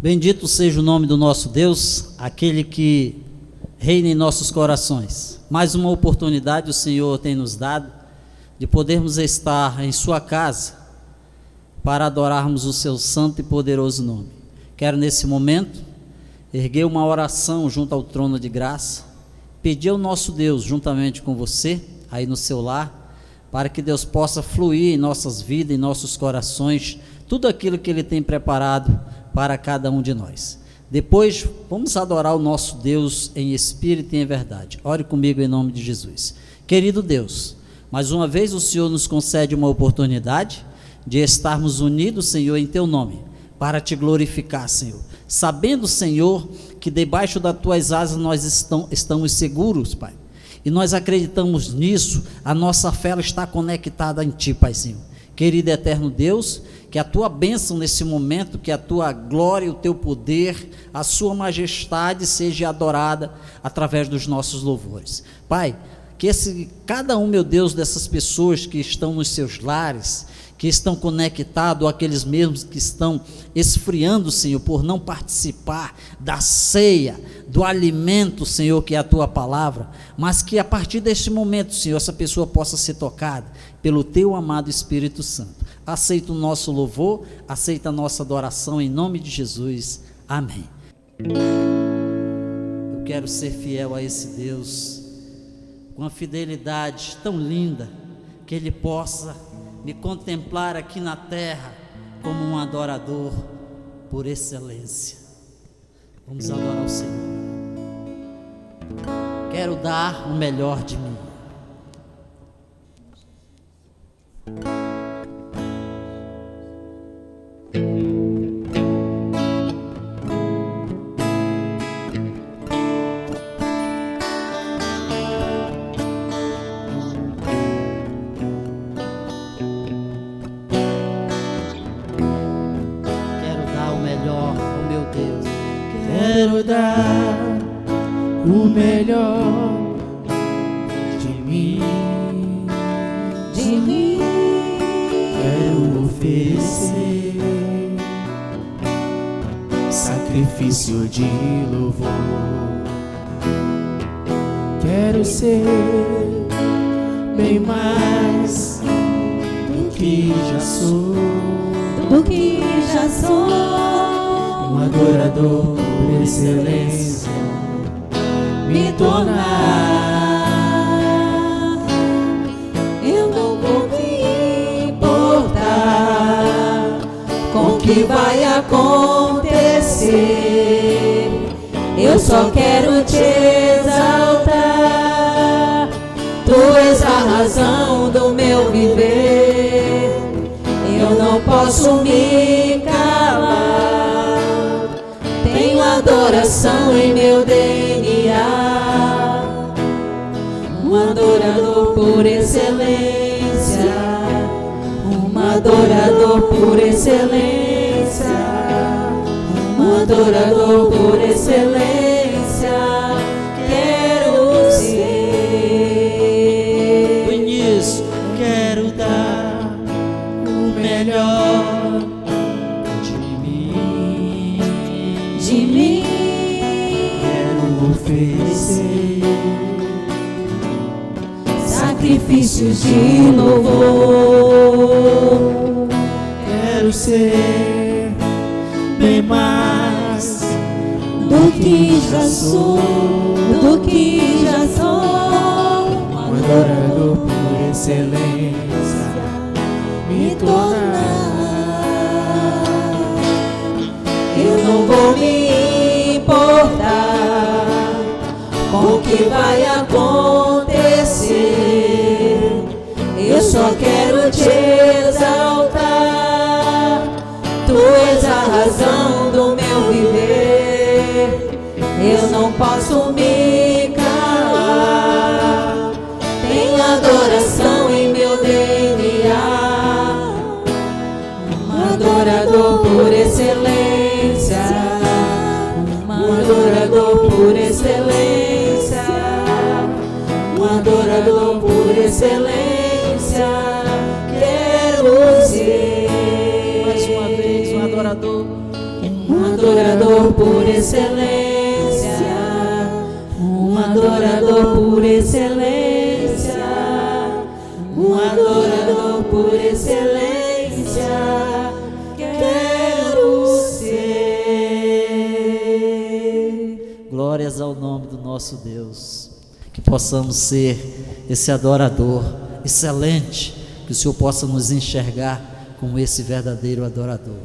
Bendito seja o nome do nosso Deus, aquele que reina em nossos corações. Mais uma oportunidade o Senhor tem nos dado de podermos estar em sua casa para adorarmos o seu santo e poderoso nome. Quero nesse momento erguer uma oração junto ao trono de graça, pedir ao nosso Deus, juntamente com você, aí no seu lar, para que Deus possa fluir em nossas vidas, em nossos corações, tudo aquilo que Ele tem preparado para cada um de nós. Depois vamos adorar o nosso Deus em espírito e em verdade. Ore comigo em nome de Jesus. Querido Deus, mais uma vez o Senhor nos concede uma oportunidade de estarmos unidos, Senhor, em Teu nome, para Te glorificar, Senhor, sabendo, Senhor, que debaixo das Tuas asas nós estamos seguros, Pai, e nós acreditamos nisso. A nossa fé está conectada em Ti, Pai Senhor. Querido eterno Deus, que a Tua bênção nesse momento, que a Tua glória, o Teu poder, a Sua majestade seja adorada através dos nossos louvores. Pai, que cada um, meu Deus, dessas pessoas que estão nos seus lares, que estão conectados, ou aqueles mesmos que estão esfriando, Senhor, por não participar da ceia, do alimento, Senhor, que é a Tua palavra, mas que a partir deste momento, Senhor, essa pessoa possa ser tocada pelo Teu amado Espírito Santo. Aceita o nosso louvor, aceita a nossa adoração em nome de Jesus, amém. Eu quero ser fiel a esse Deus, com a fidelidade tão linda, que Ele possa me contemplar aqui na terra como um adorador por excelência. Vamos adorar o Senhor. Quero dar o melhor de mim. Quero dar o melhor de mim, quero oferecer sacrifício de louvor. Quero ser bem mais do que já sou, um adorador por excelência, me tornar. Eu não vou me importar com o que vai acontecer, eu só quero Te exaltar. Tu és a razão do meu viver, eu não posso me calar. Tenho adoração em meu DNA, um adorador por excelência, um adorador por excelência, um adorador por excelência. Quero ser. Conheço, quero dar o melhor de mim, quero oferecer sacrifícios de louvor. Quero ser bem mais do que já sou, um adorador por excelência, me tornar. Eu não vou me importar com o que vai acontecer, eu só quero Te exaltar. Tu és a razão do meu viver, eu não posso me calar. Tenho adoração em meu DNA, um adorador por excelência, um adorador por excelência, um adorador por excelência. Quero ser Mais uma vez, um adorador. um adorador por excelência, um adorador por excelência, um adorador por excelência, quero ser. Glórias ao nome do nosso Deus, que possamos ser esse adorador excelente, que o Senhor possa nos enxergar como esse verdadeiro adorador.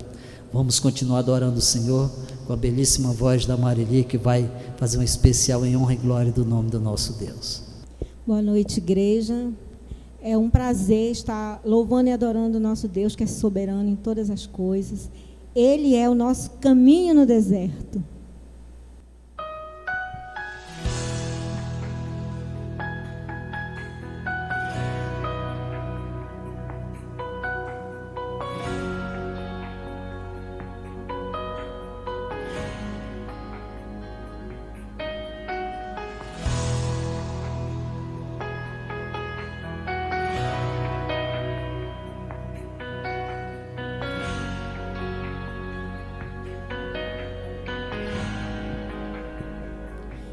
Vamos continuar adorando o Senhor com a belíssima voz da Marili, que vai fazer um especial em honra e glória do nome do nosso Deus. Boa noite, igreja. É um prazer estar louvando e adorando o nosso Deus, que é soberano em todas as coisas. Ele é o nosso caminho no deserto.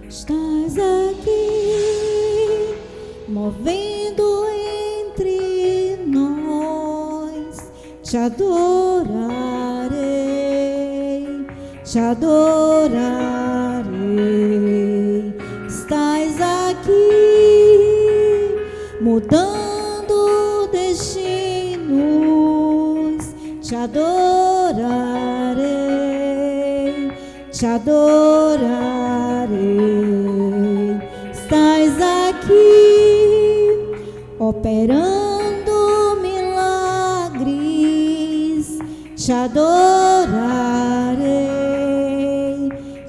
Estás aqui, movendo entre nós, te adorarei, te adorarei. Estás aqui, mudando destinos, te adorarei, te adorarei. Estás aqui, operando milagres, te adorarei,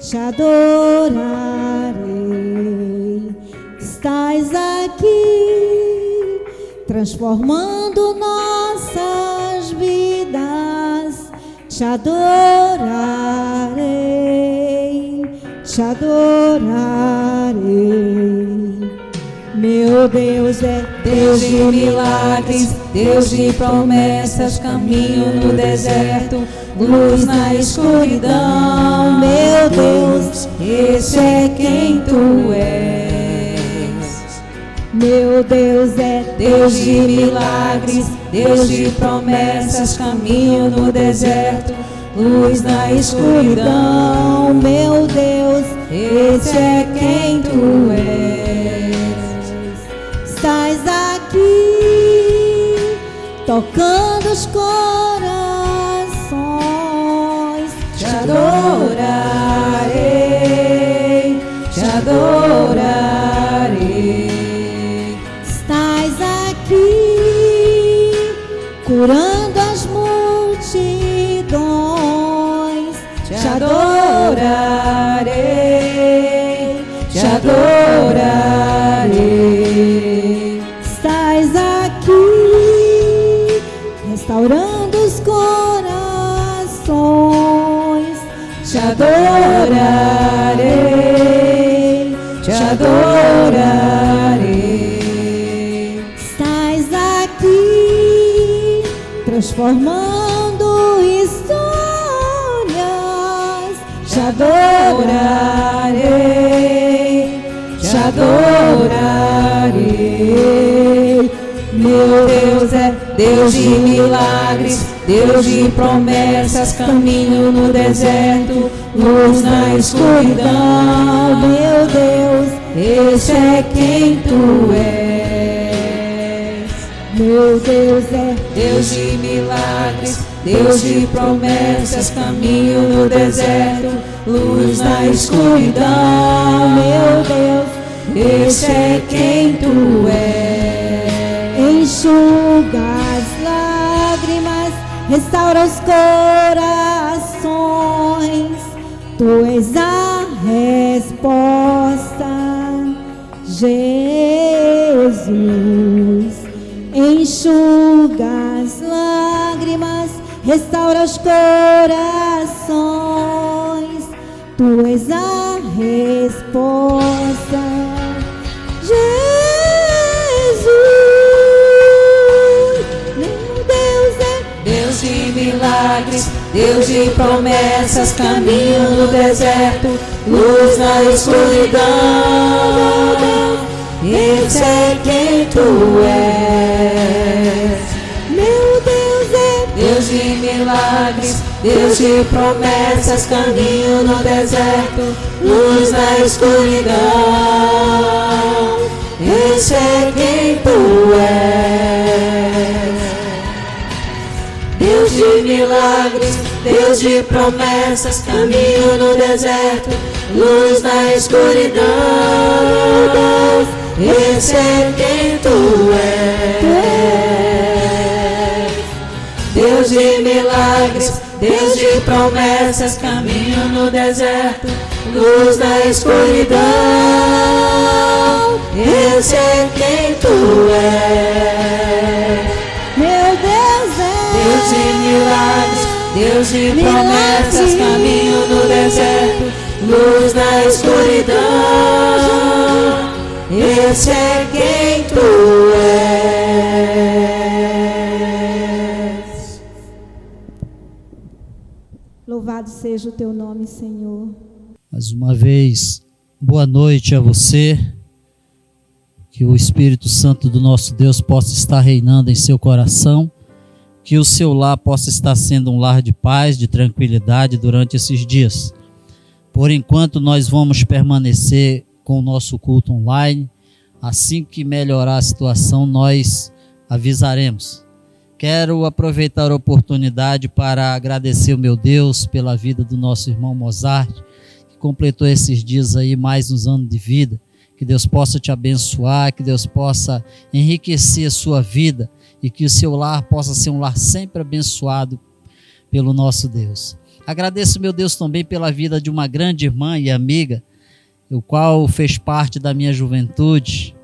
te adorarei. Estás aqui, transformando nossas vidas, te adorarei, te adorarei. Meu Deus é Deus de milagres, Deus de promessas, caminho no deserto, luz na escuridão. Meu Deus, esse é quem tu és. Meu Deus é Deus de milagres, Deus de promessas, caminho no deserto, luz na escuridão. Meu Deus, esse é quem tu és. Estás aqui, tocando os corações, Te adorarei, te adorarei. Estás aqui, curando as multidões, Te adorarei, te adorarei. Estás aqui, restaurando os corações, Te adorarei, te adorarei. Estás aqui, transformando histórias, Te adorarei, te adorarei. Meu Deus é Deus de milagres, Deus de promessas, caminho no deserto, luz na escuridão. Meu Deus, esse é quem tu és. Meu Deus é Deus de milagres, Deus de promessas, caminho no deserto, luz na escuridão. Meu Deus, esse é quem tu és. enxuga as lágrimas, restaura os corações. Tu és a resposta, Jesus. Enxuga as lágrimas, restaura os corações. Tu és a resposta, Jesus. Meu Deus é Deus de milagres, Deus de promessas, caminho no deserto, luz na escuridão. Esse é quem tu és. Meu Deus é Deus de milagres, Deus de promessas, caminho no deserto, luz na escuridão. Esse é quem tu és. Deus de milagres, Deus de promessas, caminho no deserto, luz na escuridão. Esse é quem tu és. Deus de milagres, Deus de promessas, caminho no deserto, luz na escuridão. Esse é quem tu és. Meu Deus é Deus de milagres, Deus de promessas, caminho no deserto, luz na escuridão. Esse é quem tu és. Louvado seja o teu nome, Senhor. Mais uma vez, boa noite a você. Que o Espírito Santo do nosso Deus possa estar reinando em seu coração. Que o seu lar possa estar sendo um lar de paz, de tranquilidade durante esses dias. Por enquanto, nós vamos permanecer com o nosso culto online. Assim que melhorar a situação, nós avisaremos. Quero aproveitar a oportunidade para agradecer o meu Deus pela vida do nosso irmão Mozart, que completou esses dias aí mais uns anos de vida. Que Deus possa te abençoar, que Deus possa enriquecer a sua vida e que o seu lar possa ser um lar sempre abençoado pelo nosso Deus. Agradeço, meu Deus, também pela vida de uma grande irmã e amiga, o qual fez parte da minha juventude,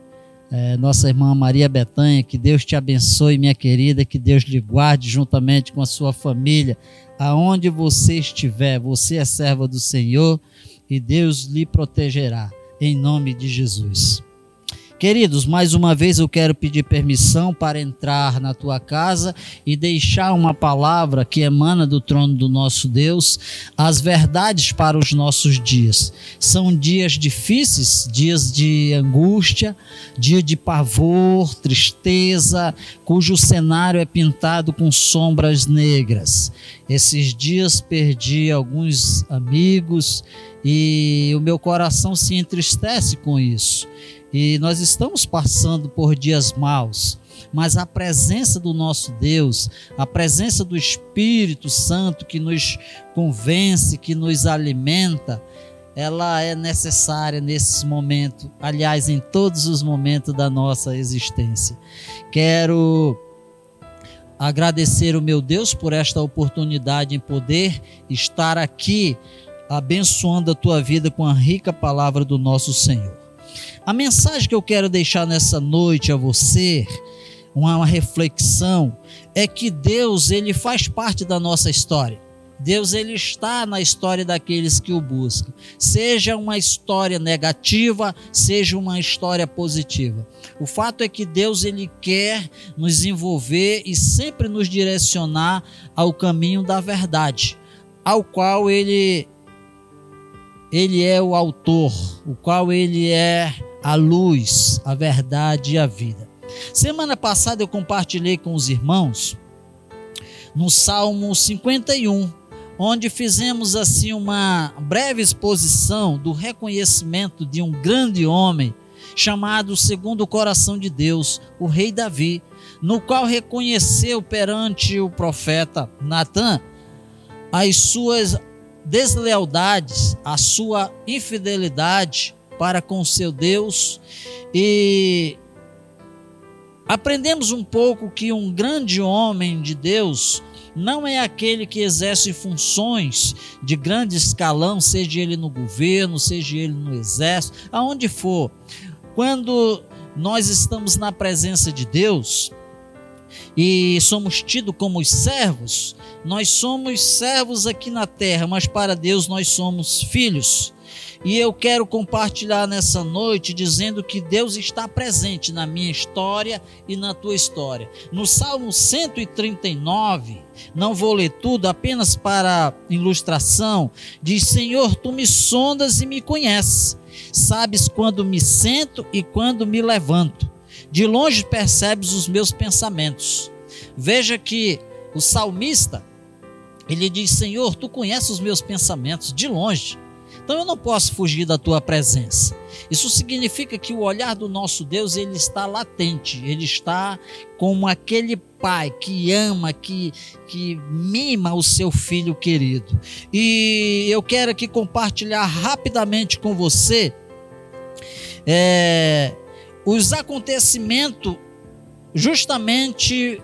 nossa irmã Maria Betânia. Que Deus te abençoe, minha querida, que Deus lhe guarde juntamente com a sua família, aonde você estiver. Você é serva do Senhor e Deus lhe protegerá, em nome de Jesus. Queridos, mais uma vez eu quero pedir permissão para entrar na tua casa e deixar uma palavra que emana do trono do nosso Deus, as verdades para os nossos dias. São dias difíceis, dias de angústia, dia de pavor, tristeza, cujo cenário é pintado com sombras negras. Esses dias perdi alguns amigos e o meu coração se entristece com isso. E nós estamos passando por dias maus, mas a presença do nosso Deus, a presença do Espírito Santo que nos convence, que nos alimenta, ela é necessária nesses momentos, aliás, em todos os momentos da nossa existência. Quero agradecer o meu Deus por esta oportunidade em poder estar aqui abençoando a tua vida com a rica palavra do nosso Senhor. A mensagem que eu quero deixar nessa noite a você, uma reflexão, é que Deus, ele faz parte da nossa história. Deus, ele está na história daqueles que o buscam. Seja uma história negativa, seja uma história positiva. O fato é que Deus, ele quer nos envolver e sempre nos direcionar ao caminho da verdade, ao qual ele é o autor, o qual ele é a luz, a verdade e a vida. Semana passada eu compartilhei com os irmãos no Salmo 51, onde fizemos assim uma breve exposição do reconhecimento de um grande homem chamado segundo o coração de Deus, o rei Davi, no qual reconheceu perante o profeta Natã as suas deslealdades, a sua infidelidade para com seu Deus, e aprendemos um pouco que um grande homem de Deus não é aquele que exerce funções de grande escalão, seja ele no governo, seja ele no exército, aonde for. Quando nós estamos na presença de Deus e somos tidos como os servos, nós somos servos aqui na terra, mas para Deus nós somos filhos. E eu quero compartilhar nessa noite dizendo que Deus está presente na minha história e na tua história. No Salmo 139, não vou ler tudo, apenas para ilustração, diz: Senhor, tu me sondas e me conheces. Sabes quando me sento e quando me levanto. De longe percebes os meus pensamentos. Veja que o salmista, ele diz: Senhor, tu conheces os meus pensamentos de longe. Então eu não posso fugir da tua presença. Isso significa que o olhar do nosso Deus, ele está latente, ele está como aquele pai que ama, que mima o seu filho querido. E eu quero aqui compartilhar rapidamente com você os acontecimentos justamente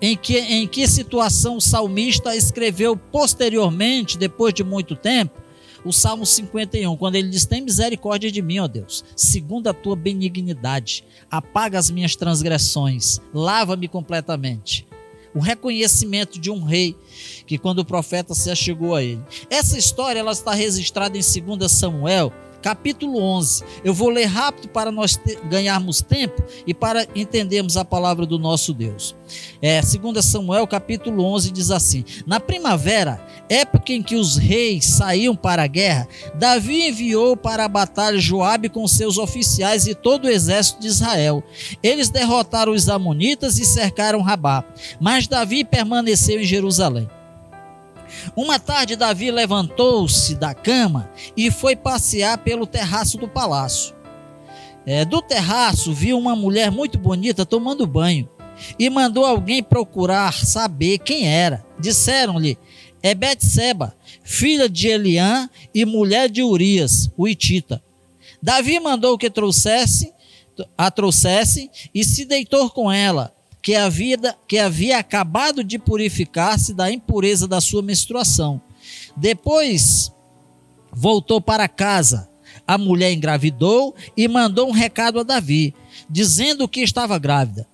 em que situação o salmista escreveu posteriormente, depois de muito tempo, o Salmo 51, quando ele diz: tem misericórdia de mim, ó Deus, segundo a tua benignidade, apaga as minhas transgressões, lava-me completamente. O reconhecimento de um rei, que quando o profeta se achegou a ele. Essa história, ela está registrada em 2 Samuel, capítulo 11. Eu vou ler rápido para nós ganharmos tempo e para entendermos a palavra do nosso Deus. 2 Samuel, capítulo 11, diz assim: na primavera, época em que os reis saíam para a guerra, Davi enviou para a batalha Joabe com seus oficiais e todo o exército de Israel. Eles derrotaram os amonitas e cercaram Rabá, mas Davi permaneceu em Jerusalém. Uma tarde, Davi levantou-se da cama e foi passear pelo terraço do palácio. Do terraço, viu uma mulher muito bonita tomando banho e mandou alguém procurar saber quem era. Disseram-lhe: é Betseba, filha de Eliã e mulher de Urias, o hitita. Davi mandou que a trouxesse e se deitou com ela, que havia acabado de purificar-se da impureza da sua menstruação. Depois voltou para casa. A mulher engravidou e mandou um recado a Davi, dizendo que estava grávida.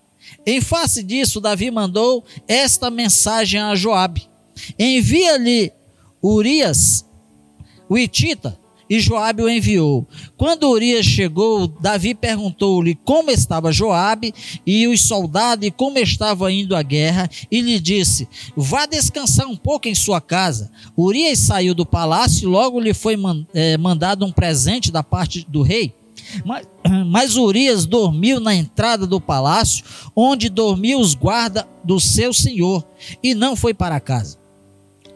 Em face disso, Davi mandou esta mensagem a Joabe: envia-lhe Urias, o hitita. E Joabe o enviou. Quando Urias chegou, Davi perguntou-lhe como estava Joabe e os soldados e como estava indo a guerra, e lhe disse: vá descansar um pouco em sua casa. Urias saiu do palácio e logo lhe foi mandado um presente da parte do rei. Mas Urias dormiu na entrada do palácio, onde dormiam os guardas do seu senhor, e não foi para casa.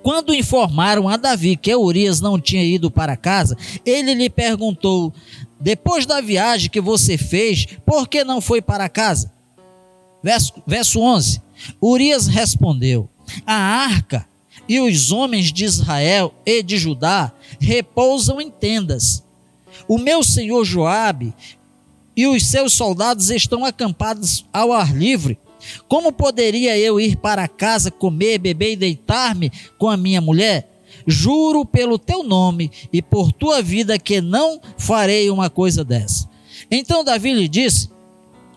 Quando informaram a Davi que Urias não tinha ido para casa, ele lhe perguntou: depois da viagem que você fez, por que não foi para casa? Verso 11. Urias respondeu: a arca e os homens de Israel e de Judá repousam em tendas. O meu senhor Joabe e os seus soldados estão acampados ao ar livre. Como poderia eu ir para casa, comer, beber e deitar-me com a minha mulher? Juro pelo teu nome e por tua vida que não farei uma coisa dessa. Então Davi lhe disse: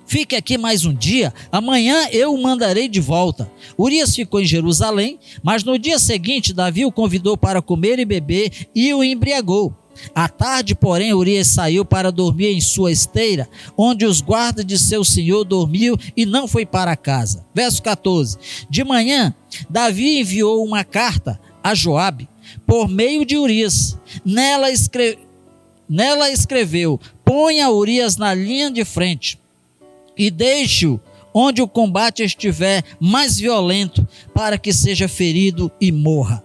fique aqui mais um dia, amanhã eu o mandarei de volta. Urias ficou em Jerusalém, mas no dia seguinte Davi o convidou para comer e beber e o embriagou. À tarde, porém, Urias saiu para dormir em sua esteira, onde os guardas de seu senhor dormiam, e não foi para casa. Verso 14. De manhã, Davi enviou uma carta a Joabe, por meio de Urias. Nela escreveu: ponha Urias na linha de frente e deixe-o onde o combate estiver mais violento, para que seja ferido e morra.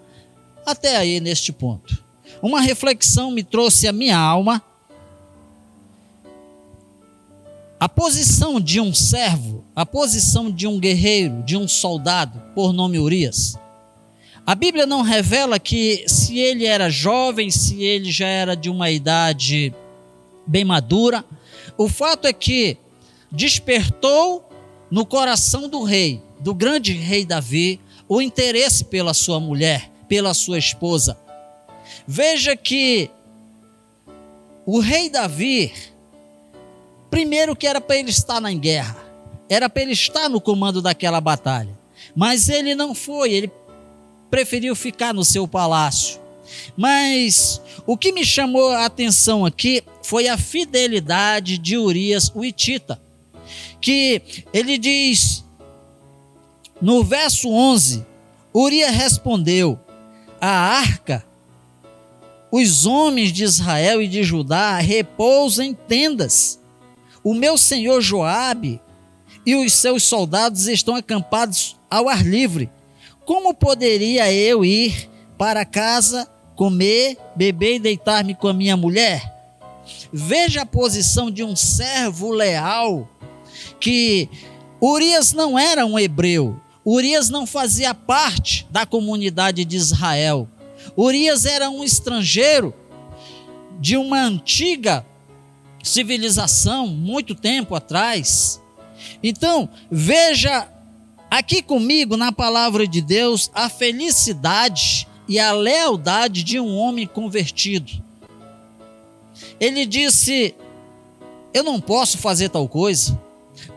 Até aí, neste ponto. Uma reflexão me trouxe à minha alma a posição de um servo, a posição de um guerreiro, de um soldado, por nome Urias. A Bíblia não revela que se ele era jovem, se ele já era de uma idade bem madura. O fato é que despertou no coração do rei, do grande rei Davi, o interesse pela sua mulher, pela sua esposa. Veja que o rei Davi, primeiro que era para ele estar na guerra, era para ele estar no comando daquela batalha, mas ele não foi, ele preferiu ficar no seu palácio, Mas o que me chamou a atenção aqui foi a fidelidade de Urias, o hitita, que ele diz no verso 11, Urias respondeu: a arca, os homens de Israel e de Judá repousam em tendas. O meu senhor Joabe e os seus soldados estão acampados ao ar livre. Como poderia eu ir para casa, comer, beber e deitar-me com a minha mulher? Veja a posição de um servo leal, que Urias não era um hebreu, Urias não fazia parte da comunidade de Israel. Urias era um estrangeiro de uma antiga civilização, muito tempo atrás. Então, veja aqui comigo na palavra de Deus a felicidade e a lealdade de um homem convertido. Ele disse: eu não posso fazer tal coisa,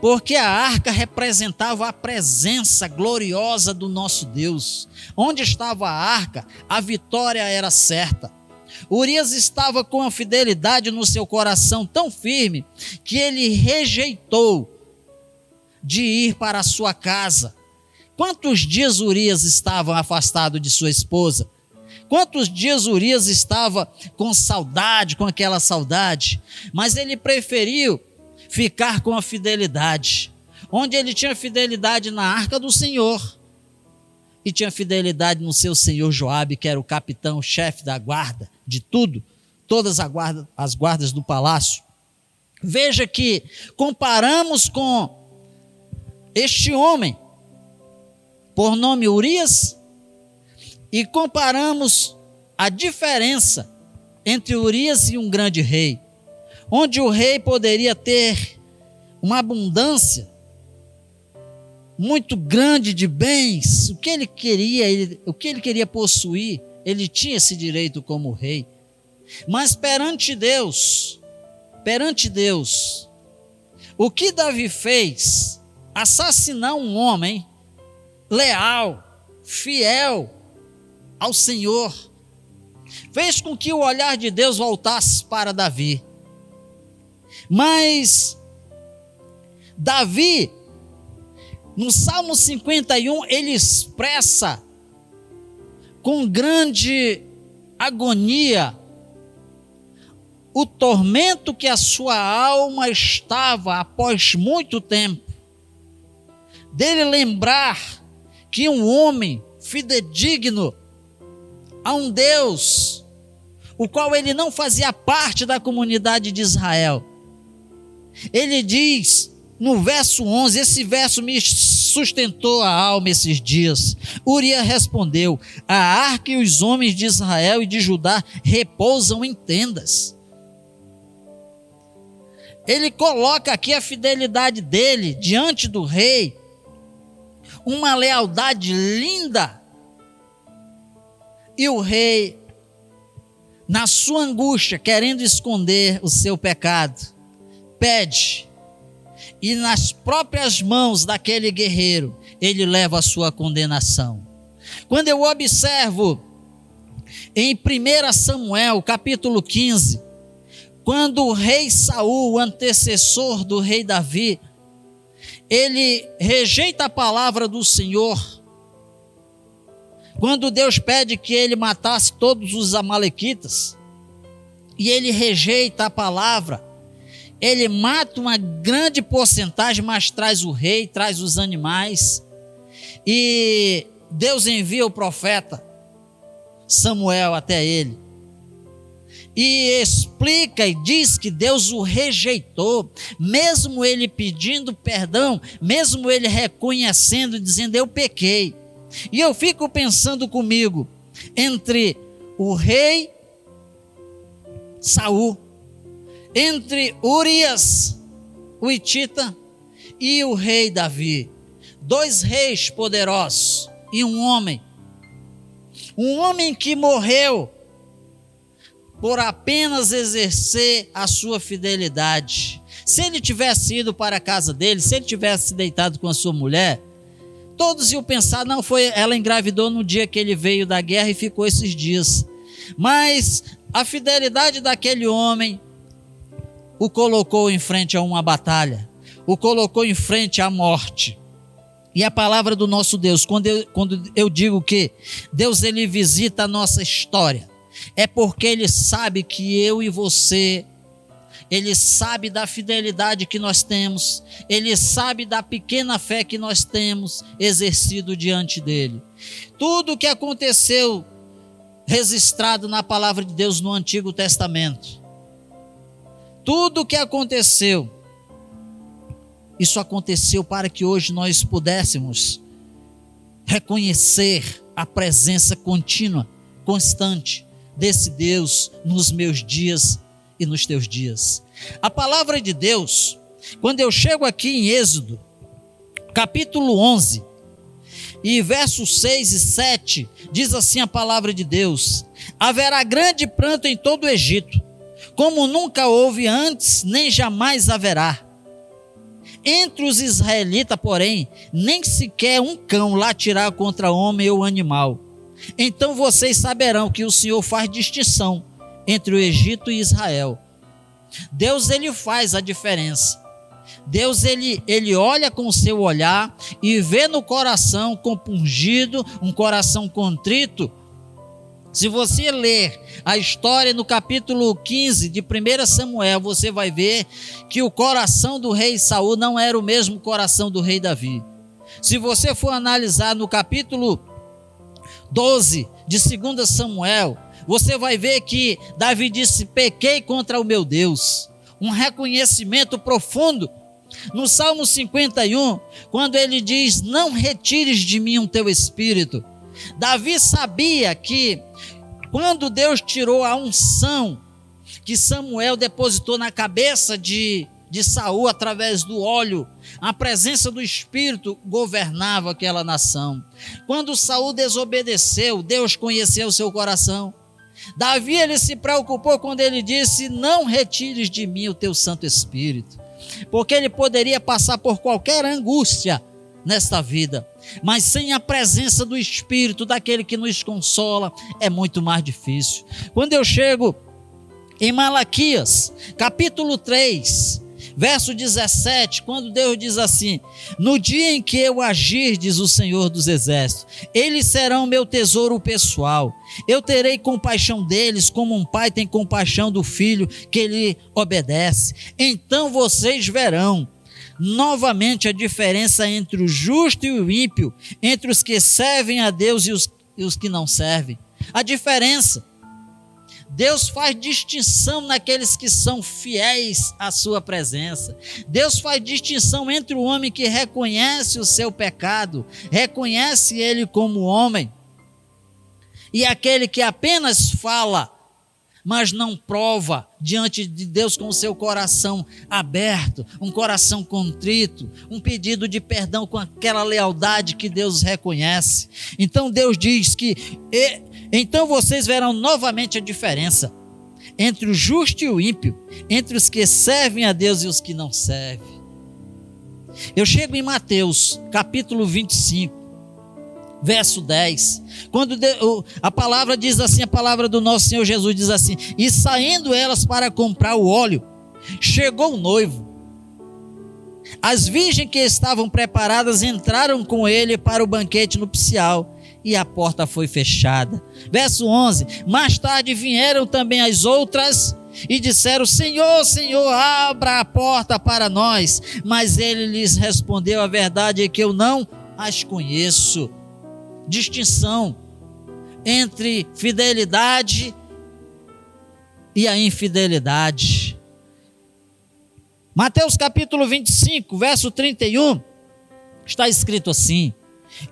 porque a arca representava a presença gloriosa do nosso Deus. Onde estava a arca, a vitória era certa. Urias estava com a fidelidade no seu coração tão firme que ele rejeitou de ir para a sua casa. Quantos dias Urias estava afastado de sua esposa? Quantos dias Urias estava com saudade, com aquela saudade? Mas ele preferiu ficar com a fidelidade. Onde ele tinha fidelidade na arca do Senhor e tinha fidelidade no seu senhor Joabe, que era o capitão, o chefe da guarda, de tudo, todas as guardas do palácio. Veja que comparamos com este homem, por nome Urias, e comparamos a diferença entre Urias e um grande rei, onde o rei poderia ter uma abundância muito grande de bens, o que ele queria possuir, ele tinha esse direito como rei. Mas perante Deus, o que Davi fez? Assassinar um homem leal, fiel ao Senhor, fez com que o olhar de Deus voltasse para Davi. Mas Davi, no Salmo 51, ele expressa com grande agonia o tormento que a sua alma estava após muito tempo, dele lembrar que um homem fidedigno a um Deus, o qual ele não fazia parte da comunidade de Israel. Ele diz no verso 11, esse verso me sustentou a alma esses dias. Urias respondeu: a arca e os homens de Israel e de Judá repousam em tendas. Ele coloca aqui a fidelidade dele diante do rei, uma lealdade linda. E o rei, na sua angústia, querendo esconder o seu pecado, pede, e nas próprias mãos daquele guerreiro, ele leva a sua condenação. Quando eu observo em 1 Samuel, capítulo 15, quando o rei Saul, o antecessor do rei Davi, ele rejeita a palavra do Senhor, quando Deus pede que ele matasse todos os amalequitas, e ele rejeita a palavra, ele mata uma grande porcentagem, mas traz o rei, traz os animais, e Deus envia o profeta Samuel até ele, e explica e diz que Deus o rejeitou, mesmo ele pedindo perdão, mesmo ele reconhecendo, dizendo: eu pequei. E eu fico pensando comigo, entre o rei Saul, entre Urias, o hitita, e o rei Davi, dois reis poderosos, e um homem que morreu por apenas exercer a sua fidelidade. Se ele tivesse ido para a casa dele, se ele tivesse deitado com a sua mulher, todos iam pensar: não, ela engravidou no dia que ele veio da guerra e ficou esses dias. Mas a fidelidade daquele homem o colocou em frente a uma batalha, o colocou em frente à morte. E a palavra do nosso Deus, quando eu digo que Deus ele visita a nossa história, é porque Ele sabe que eu e você, Ele sabe da fidelidade que nós temos, Ele sabe da pequena fé que nós temos exercido diante dEle. Tudo o que aconteceu registrado na palavra de Deus no Antigo Testamento, tudo o que aconteceu, isso aconteceu para que hoje nós pudéssemos reconhecer a presença contínua, constante desse Deus nos meus dias e nos teus dias. A palavra de Deus, quando eu chego aqui em Êxodo, capítulo 11, e versos 6 e 7, diz assim a palavra de Deus: haverá grande pranto em todo o Egito, como nunca houve antes, nem jamais haverá. Entre os israelitas, porém, nem sequer um cão latirá contra homem ou animal. Então vocês saberão que o Senhor faz distinção entre o Egito e Israel. Deus ele faz a diferença. Deus ele olha com o seu olhar e vê no coração compungido, um coração contrito. Se você ler a história no capítulo 15 de 1 Samuel, você vai ver que o coração do rei Saul não era o mesmo coração do rei Davi. Se você for analisar no capítulo 12 de 2 Samuel, você vai ver que Davi disse: pequei contra o meu Deus. Um reconhecimento profundo. No Salmo 51, quando ele diz: não retires de mim o teu espírito. Davi sabia que quando Deus tirou a unção que Samuel depositou na cabeça de Saul através do óleo, a presença do Espírito governava aquela nação. Quando Saul desobedeceu, Deus conheceu o seu coração. Davi ele se preocupou quando ele disse: não retires de mim o teu Santo Espírito, porque ele poderia passar por qualquer angústia nesta vida, mas sem a presença do Espírito, daquele que nos consola, é muito mais difícil. Quando eu chego em Malaquias, capítulo 3, verso 17, quando Deus diz assim: no dia em que eu agir, diz o Senhor dos Exércitos, eles serão meu tesouro pessoal, eu terei compaixão deles, como um pai tem compaixão do filho que lhe obedece. Então vocês verão novamente a diferença entre o justo e o ímpio, entre os que servem a Deus e os que não servem. A diferença, Deus faz distinção naqueles que são fiéis à sua presença. Deus faz distinção entre o homem que reconhece o seu pecado, reconhece ele como homem, e aquele que apenas fala, mas não prova diante de Deus com o seu coração aberto, um coração contrito, um pedido de perdão com aquela lealdade que Deus reconhece. Então Deus diz que então vocês verão novamente a diferença entre o justo e o ímpio, entre os que servem a Deus e os que não servem. Eu chego em Mateus, capítulo 25, verso 10, quando a palavra diz assim, a palavra do nosso Senhor Jesus diz assim: e saindo elas para comprar o óleo, chegou o noivo. As virgens que estavam preparadas entraram com ele para o banquete nupcial, e a porta foi fechada. Verso 11, mais tarde vieram também as outras e disseram: Senhor, Senhor, abra a porta para nós. Mas ele lhes respondeu: a verdade é que eu não as conheço. Distinção entre fidelidade e a infidelidade. Mateus capítulo 25, verso 31, está escrito assim: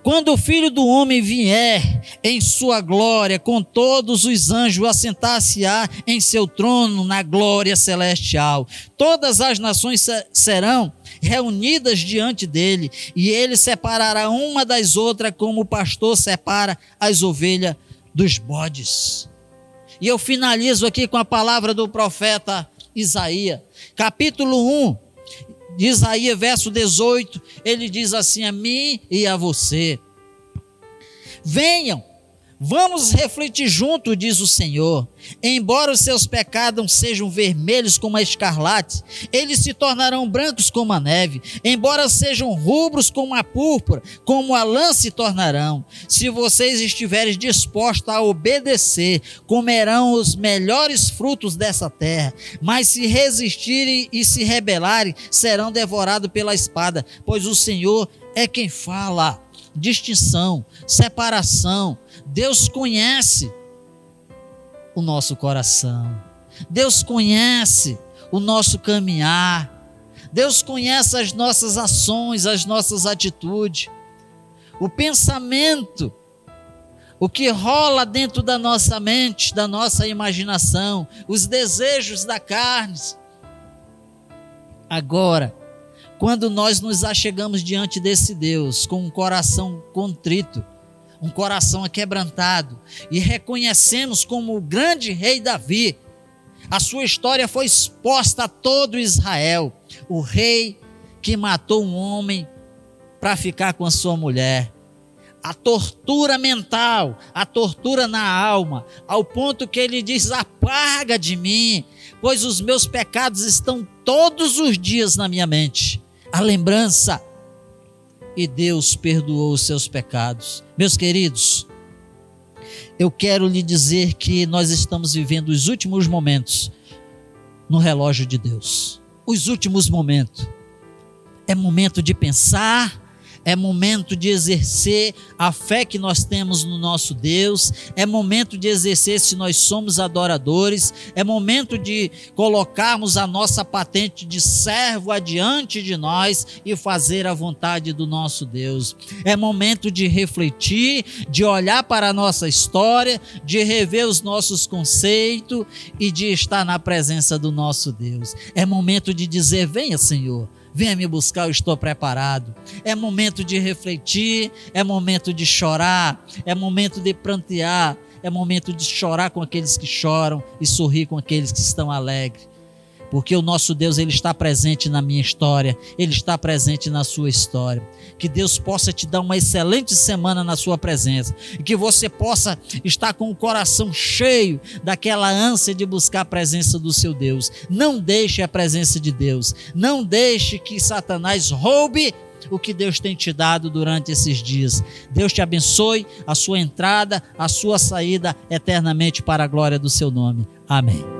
quando o Filho do Homem vier em sua glória, com todos os anjos, assentar-se-á em seu trono na glória celestial. Todas as nações serão reunidas diante dele, e ele separará uma das outras, como o pastor separa as ovelhas dos bodes. E eu finalizo aqui com a palavra do profeta Isaías, capítulo 1 de Isaías, verso 18, ele diz assim: a mim e a você: venham, Vamos refletir junto, diz o Senhor. Embora os seus pecados sejam vermelhos como a escarlate, eles se tornarão brancos como a neve. Embora sejam rubros como a púrpura, como a lã se tornarão. Se vocês estiverem dispostos a obedecer, comerão os melhores frutos dessa terra. Mas se resistirem e se rebelarem, serão devorados pela espada, pois o Senhor é quem fala. Distinção, separação. Deus conhece o nosso coração. Deus conhece o nosso caminhar. Deus conhece as nossas ações, as nossas atitudes. O pensamento, o que rola dentro da nossa mente, da nossa imaginação, os desejos da carne. Agora, quando nós nos achegamos diante desse Deus com um coração contrito, um coração aquebrantado, e reconhecemos como o grande rei Davi, a sua história foi exposta a todo Israel, o rei que matou um homem para ficar com a sua mulher, a tortura mental, a tortura na alma, ao ponto que ele diz: apaga de mim, pois os meus pecados estão todos os dias na minha mente. A lembrança, e Deus perdoou os seus pecados. Meus queridos, eu quero lhe dizer que nós estamos vivendo os últimos momentos no relógio de Deus. Os últimos momentos. É momento de pensar, é momento de exercer a fé que nós temos no nosso Deus, é momento de exercer se nós somos adoradores, é momento de colocarmos a nossa patente de servo adiante de nós e fazer a vontade do nosso Deus. É momento de refletir, de olhar para a nossa história, de rever os nossos conceitos e de estar na presença do nosso Deus. É momento de dizer: venha, Senhor, venha me buscar, eu estou preparado. É momento de refletir, é momento de chorar, é momento de prantear, é momento de chorar com aqueles que choram e sorrir com aqueles que estão alegres. Porque o nosso Deus, Ele está presente na minha história, Ele está presente na sua história. Que Deus possa te dar uma excelente semana na sua presença, e que você possa estar com o coração cheio daquela ânsia de buscar a presença do seu Deus. Não deixe a presença de Deus, não deixe que Satanás roube o que Deus tem te dado durante esses dias. Deus te abençoe, a sua entrada, a sua saída eternamente para a glória do seu nome. Amém.